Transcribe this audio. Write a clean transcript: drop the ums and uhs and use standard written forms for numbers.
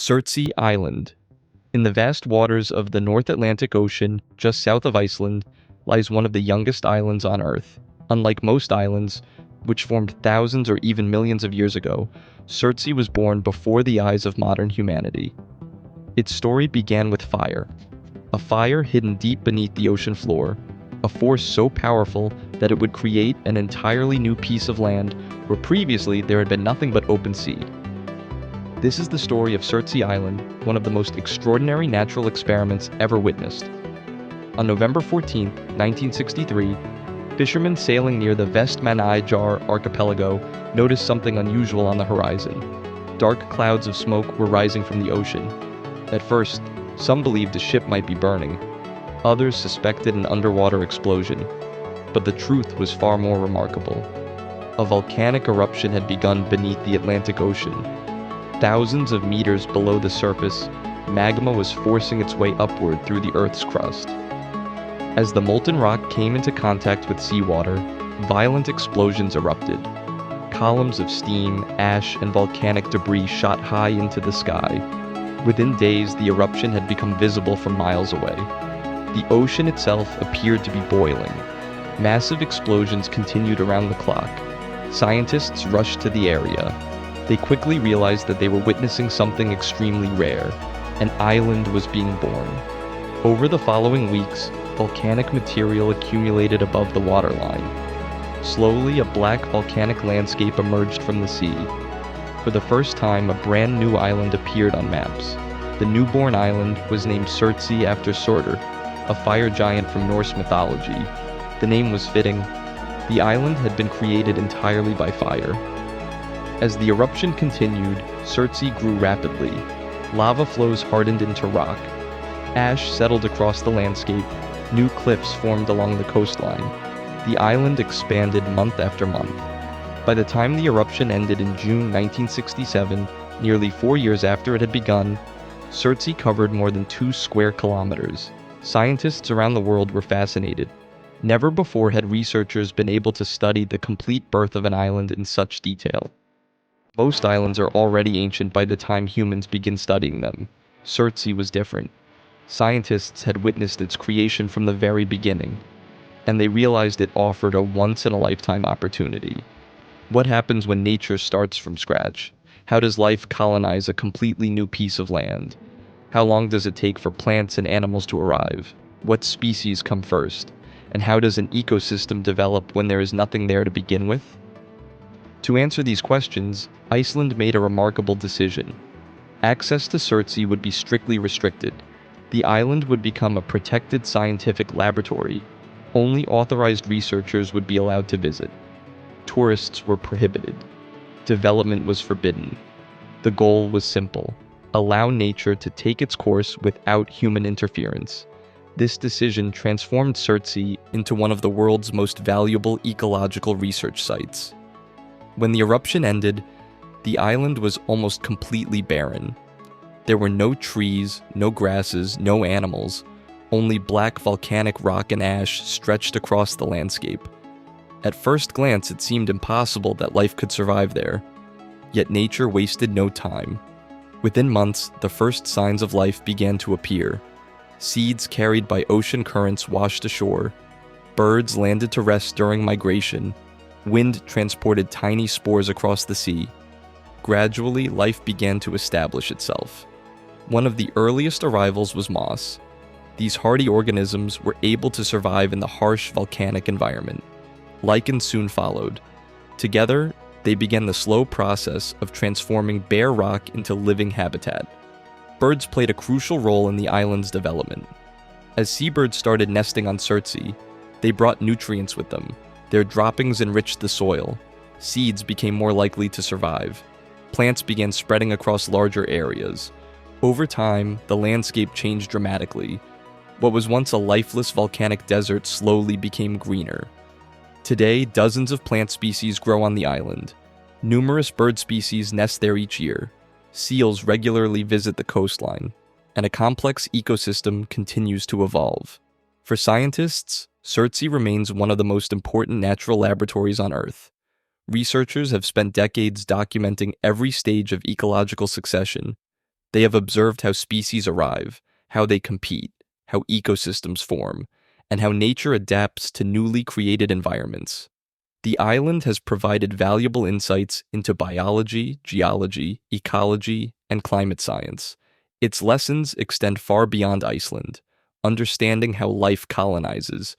Surtsey Island. In the vast waters of the North Atlantic Ocean, just south of Iceland, lies one of the youngest islands on Earth. Unlike most islands, which formed thousands or even millions of years ago, Surtsey was born before the eyes of modern humanity. Its story began with fire. A fire hidden deep beneath the ocean floor, a force so powerful that it would create an entirely new piece of land where previously there had been nothing but open sea. This is the story of Surtsey Island, one of the most extraordinary natural experiments ever witnessed. On November 14, 1963, fishermen sailing near the Vestmannaeyjar archipelago noticed something unusual on the horizon. Dark clouds of smoke were rising from the ocean. At first, some believed a ship might be burning. Others suspected an underwater explosion. But the truth was far more remarkable. A volcanic eruption had begun beneath the Atlantic Ocean. Thousands of meters below the surface, magma was forcing its way upward through the Earth's crust. As the molten rock came into contact with seawater, violent explosions erupted. Columns of steam, ash, and volcanic debris shot high into the sky. Within days, the eruption had become visible from miles away. The ocean itself appeared to be boiling. Massive explosions continued around the clock. Scientists rushed to the area. They quickly realized that they were witnessing something extremely rare. An island was being born. Over the following weeks, volcanic material accumulated above the waterline. Slowly, a black volcanic landscape emerged from the sea. For the first time, a brand new island appeared on maps. The newborn island was named Surtsey after Surtur, a fire giant from Norse mythology. The name was fitting. The island had been created entirely by fire. As the eruption continued, Surtsey grew rapidly. Lava flows hardened into rock. Ash settled across the landscape. New cliffs formed along the coastline. The island expanded month after month. By the time the eruption ended in June 1967, nearly 4 years after it had begun, Surtsey covered more than 2 square kilometers. Scientists around the world were fascinated. Never before had researchers been able to study the complete birth of an island in such detail. Most islands are already ancient by the time humans begin studying them. Surtsey was different. Scientists had witnessed its creation from the very beginning, and they realized it offered a once-in-a-lifetime opportunity. What happens when nature starts from scratch? How does life colonize a completely new piece of land? How long does it take for plants and animals to arrive? What species come first? And how does an ecosystem develop when there is nothing there to begin with? To answer these questions, Iceland made a remarkable decision. Access to Surtsey would be strictly restricted. The island would become a protected scientific laboratory. Only authorized researchers would be allowed to visit. Tourists were prohibited. Development was forbidden. The goal was simple: allow nature to take its course without human interference. This decision transformed Surtsey into one of the world's most valuable ecological research sites. When the eruption ended, the island was almost completely barren. There were no trees, no grasses, no animals, only black volcanic rock and ash stretched across the landscape. At first glance, it seemed impossible that life could survive there. Yet nature wasted no time. Within months, the first signs of life began to appear. Seeds carried by ocean currents washed ashore. Birds landed to rest during migration. Wind transported tiny spores across the sea. Gradually, life began to establish itself. One of the earliest arrivals was moss. These hardy organisms were able to survive in the harsh volcanic environment. Lichen soon followed. Together, they began the slow process of transforming bare rock into living habitat. Birds played a crucial role in the island's development. As seabirds started nesting on Surtsey, they brought nutrients with them. Their droppings enriched the soil. Seeds became more likely to survive. Plants began spreading across larger areas. Over time, the landscape changed dramatically. What was once a lifeless volcanic desert slowly became greener. Today, dozens of plant species grow on the island. Numerous bird species nest there each year. Seals regularly visit the coastline, and a complex ecosystem continues to evolve. For scientists, Surtsey remains one of the most important natural laboratories on Earth. Researchers have spent decades documenting every stage of ecological succession, They have observed how species arrive, how they compete, how ecosystems form, and how nature adapts to newly created environments. The island has provided valuable insights into biology, geology, ecology, and climate science. Its lessons extend far beyond Iceland, understanding how life colonizes,